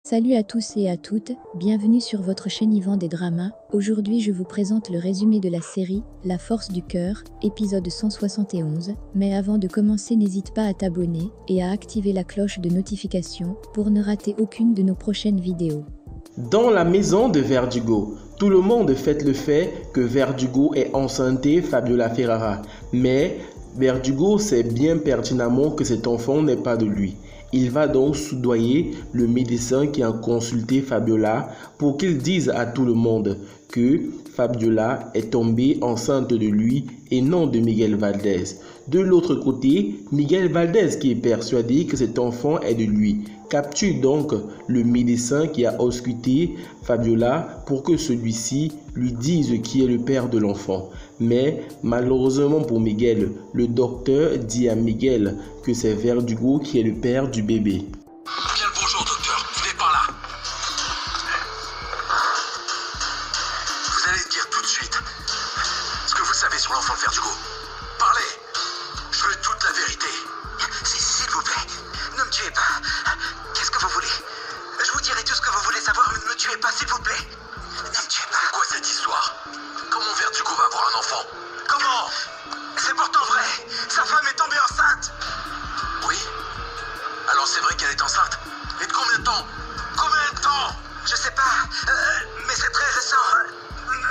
Salut à tous et à toutes, bienvenue sur votre chaîne Yvan des Dramas. Aujourd'hui je vous présente le résumé de la série La Force du Cœur, épisode 171. Mais avant de commencer, n'hésite pas à t'abonner et à activer la cloche de notification pour ne rater aucune de nos prochaines vidéos. Dans la maison de Verdugo, tout le monde fête le fait que Verdugo ait enceinté Fabiola Ferrara. Mais Verdugo sait bien pertinemment que cet enfant n'est pas de lui. Il va donc soudoyer le médecin qui a consulté Fabiola pour qu'il dise à tout le monde que Fabiola est tombée enceinte de lui et non de Miguel Valdez. De l'autre côté, Miguel Valdez, qui est persuadé que cet enfant est de lui, capture donc le médecin qui a ausculté Fabiola pour que celui-ci lui dise qui est le père de l'enfant. Mais malheureusement pour Miguel, le docteur dit à Miguel que c'est Verdugo qui est le père du bébé. Bien le bonjour docteur, venez par là. Vous allez dire tout de suite ce que vous savez sur l'enfant de Verdugo. Parlez, je veux toute la vérité. S'il vous plaît, ne me tuez pas. Qu'est-ce que vous voulez? Je vous dirai tout ce que vous voulez savoir, mais ne me tuez pas, s'il vous plaît. Ne me tuez pas. C'est quoi cette histoire? Comment Verdugo va avoir un enfant? Comment? C'est pourtant vrai. Sa femme est tombée enceinte. Oui? Alors c'est vrai qu'elle est enceinte. Et de combien de temps? Combien de temps? Je sais pas. Mais c'est très récent.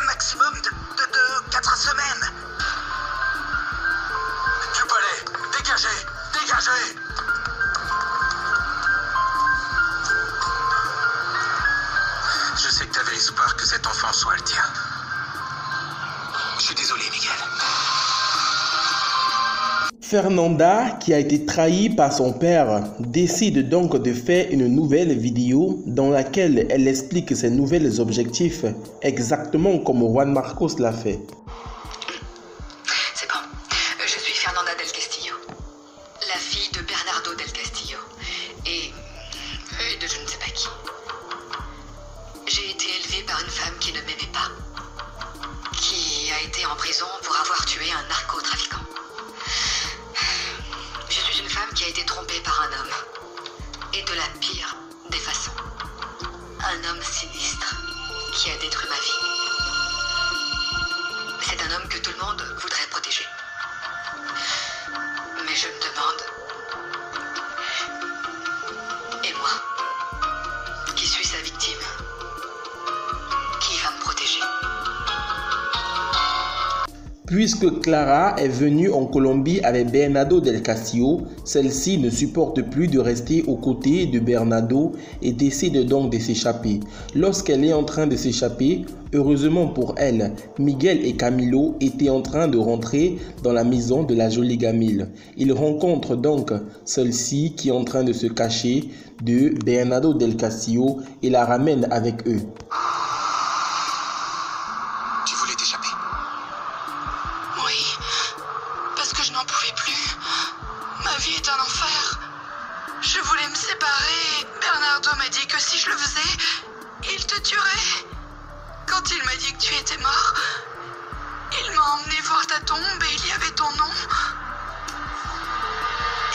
Maximum de 4 semaines. Du palais. Dégagez. Dégagez. Je sais que tu avais l'espoir que cet enfant soit le tien. Je suis désolé, Miguel. Fernanda, qui a été trahie par son père, décide donc de faire une nouvelle vidéo dans laquelle elle explique ses nouveaux objectifs, exactement comme Juan Marcos l'a fait. C'est bon. Je suis Fernanda del Castillo, la fille de Bernardo del Castillo et de je ne sais pas qui. J'ai été élevée par une femme qui ne m'aimait pas, qui a été en prison pour avoir tué un narcotrafiquant. Je suis une femme qui a été trompée par un homme, et de la pire des façons. Un homme sinistre qui a détruit ma vie. C'est un homme que tout le monde voudrait protéger. Mais je me demande, et moi, qui suis sa victime, qui va me protéger? Puisque Clara est venue en Colombie avec Bernardo del Castillo, celle-ci ne supporte plus de rester aux côtés de Bernardo et décide donc de s'échapper. Lorsqu'elle est en train de s'échapper, heureusement pour elle, Miguel et Camilo étaient en train de rentrer dans la maison de la jolie Gamille. Ils rencontrent donc celle-ci qui est en train de se cacher de Bernardo del Castillo et la ramènent avec eux. Tu voulais t'échapper? Oui, parce que je n'en pouvais plus. Ma vie est un enfer. Je voulais me séparer et Bernardo m'a dit que si je le faisais, il te tuerait. Quand il m'a dit que tu étais mort, il m'a emmené voir ta tombe et il y avait ton nom.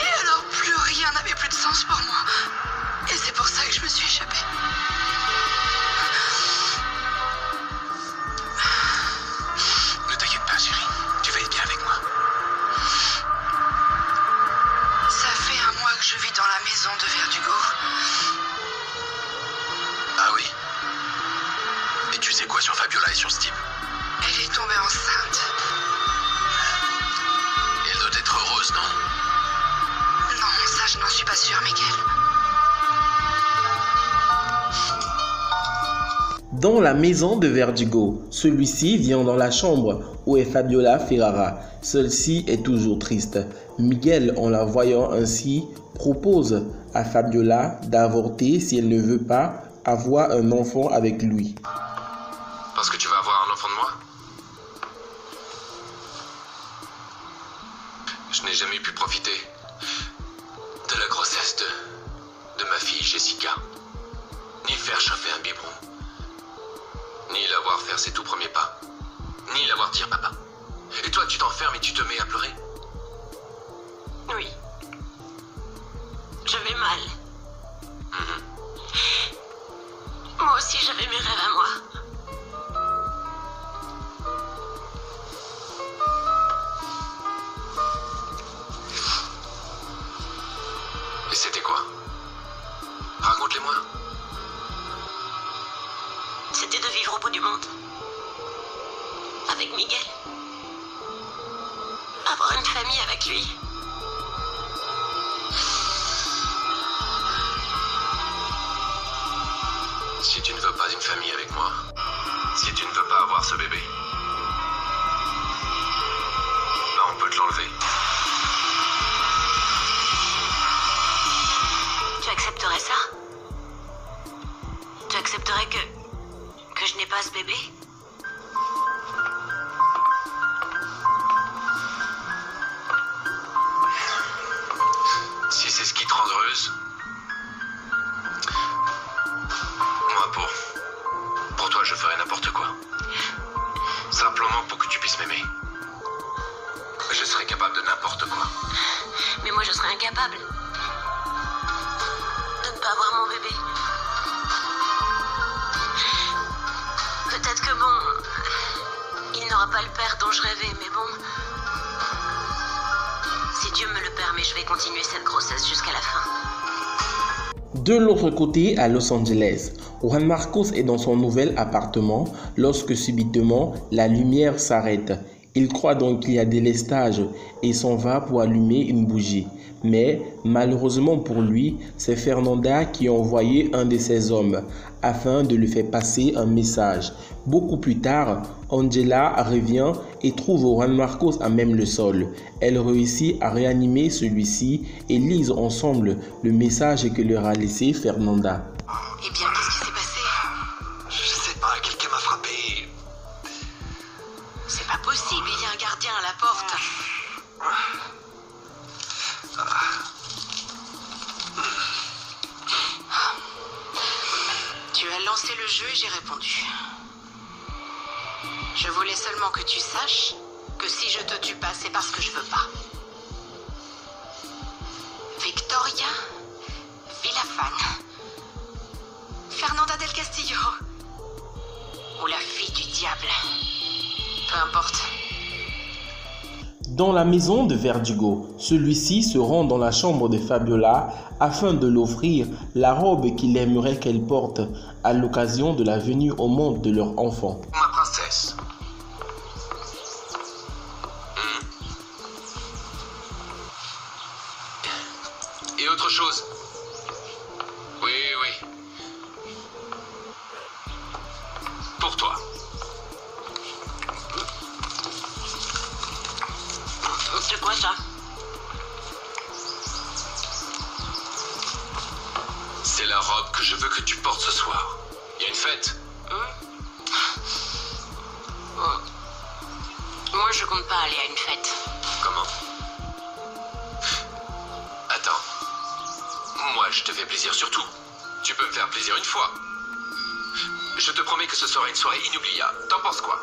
Et alors plus rien n'avait plus de sens pour moi. Et c'est pour ça que je me suis échappée. Ne t'inquiète pas, chérie. Tu vas être bien avec moi. Ça fait un mois que je vis dans la maison de Verdugo. Ah oui? Et tu sais quoi sur Fabiola et sur ce type? Elle est tombée enceinte. Elle doit être heureuse, non? Non, ça je n'en suis pas sûre, Miguel. Dans la maison de Verdugo, celui-ci vient dans la chambre où est Fabiola Ferrara. Celle-ci est toujours triste. Miguel, en la voyant ainsi, propose à Fabiola d'avorter si elle ne veut pas avoir un enfant avec lui. Parce que tu vas avoir un enfant de moi? Je n'ai jamais pu profiter de la grossesse de ma fille Jessica, ni faire chauffer un biberon, ni la voir faire ses tout premiers pas, ni la voir dire papa. Et toi, tu t'enfermes et tu te mets à pleurer? Oui. Je vais mal. dis-moi. C'était de vivre au bout du monde. Avec Miguel. Avoir une famille avec lui. Si tu ne veux pas une famille avec moi, si tu ne veux pas avoir ce bébé, ben on peut te l'enlever. Tu accepterais ça? Tu accepterais que je n'ai pas ce bébé? Si c'est ce qui te rend heureuse, moi pour toi je ferais n'importe quoi. Simplement pour que tu puisses m'aimer. Je serais capable de n'importe quoi. Mais moi je serais incapable de ne pas avoir mon bébé. Peut-être que bon, il n'aura pas le père dont je rêvais, mais bon. Si Dieu me le permet, je vais continuer cette grossesse jusqu'à la fin. De l'autre côté, à Los Angeles, Juan Marcos est dans son nouvel appartement lorsque subitement la lumière s'arrête. Il croit donc qu'il y a délestage et s'en va pour allumer une bougie. Mais malheureusement pour lui, c'est Fernanda qui a envoyé un de ses hommes afin de lui faire passer un message. Beaucoup plus tard, Angela revient et trouve Juan Marcos à même le sol. Elle réussit à réanimer celui-ci et lisent ensemble le message que leur a laissé Fernanda. Eh bien, qu'est-ce qui s'est passé? Je sais pas, quelqu'un m'a frappé. C'est pas possible, il y a un gardien à la porte. Tu as lancé le jeu et j'ai répondu. Je voulais seulement que tu saches que si je te tue pas, c'est parce que je veux pas. Victoria Villafane, Fernanda del Castillo, ou la fille du diable. Peu importe. Dans la maison de Verdugo, celui-ci se rend dans la chambre de Fabiola afin de l'offrir la robe qu'il aimerait qu'elle porte à l'occasion de la venue au monde de leur enfant. Ma princesse. Et autre chose. Oui, oui. Pour toi. C'est quoi ça? C'est la robe que je veux que tu portes ce soir. Il y a une fête. Moi, je compte pas aller à une fête. Comment? Attends. Moi, je te fais plaisir surtout. Tu peux me faire plaisir une fois. Je te promets que ce sera une soirée inoubliable. T'en penses quoi?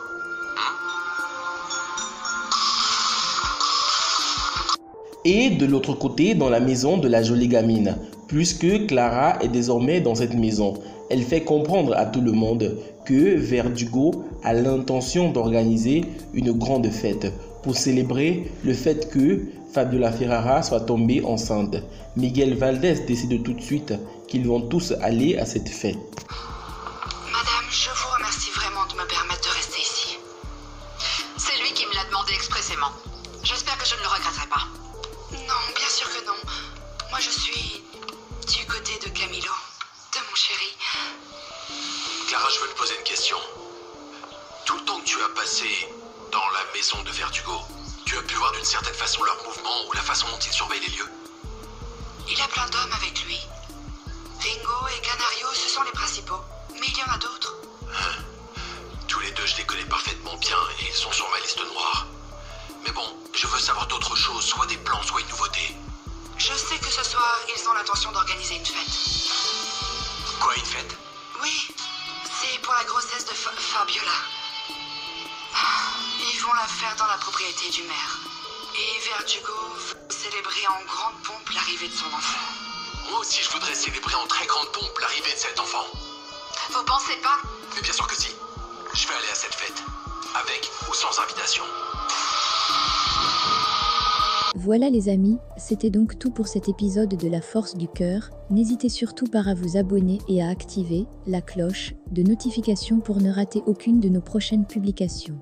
Et de l'autre côté, dans la maison de la jolie gamine, puisque Clara est désormais dans cette maison. Elle fait comprendre à tout le monde que Verdugo a l'intention d'organiser une grande fête pour célébrer le fait que Fabiola Ferrara soit tombée enceinte. Miguel Valdés décide tout de suite qu'ils vont tous aller à cette fête. Madame, je vous remercie vraiment de me permettre de rester ici. C'est lui qui me l'a demandé expressément. J'espère que je ne le regretterai pas. Non, bien sûr que non. Moi, je suis du côté de Camilo, de mon chéri. Clara, je veux te poser une question. Tout le temps que tu as passé dans la maison de Verdugo, tu as pu voir d'une certaine façon leurs mouvements ou la façon dont ils surveillent les lieux? Il a plein d'hommes avec lui. Ringo et Canario, ce sont les principaux. Mais il y en a d'autres. Tous les deux, je les connais parfaitement bien et ils sont sur ma liste noire. Mais bon, je veux savoir d'autres choses, soit des plans, soit une nouveauté. Je sais que ce soir, ils ont l'intention d'organiser une fête. Quoi, une fête? Oui, c'est pour la grossesse de Fabiola. Ils vont la faire dans la propriété du maire. Et Verdugo veut célébrer en grande pompe l'arrivée de son enfant. Moi aussi, je voudrais célébrer en très grande pompe l'arrivée de cet enfant. Vous pensez pas? Mais bien sûr que si. Je vais aller à cette fête. Avec ou sans invitation. Voilà les amis, c'était donc tout pour cet épisode de La Force du Cœur. N'hésitez surtout pas à vous abonner et à activer la cloche de notification pour ne rater aucune de nos prochaines publications.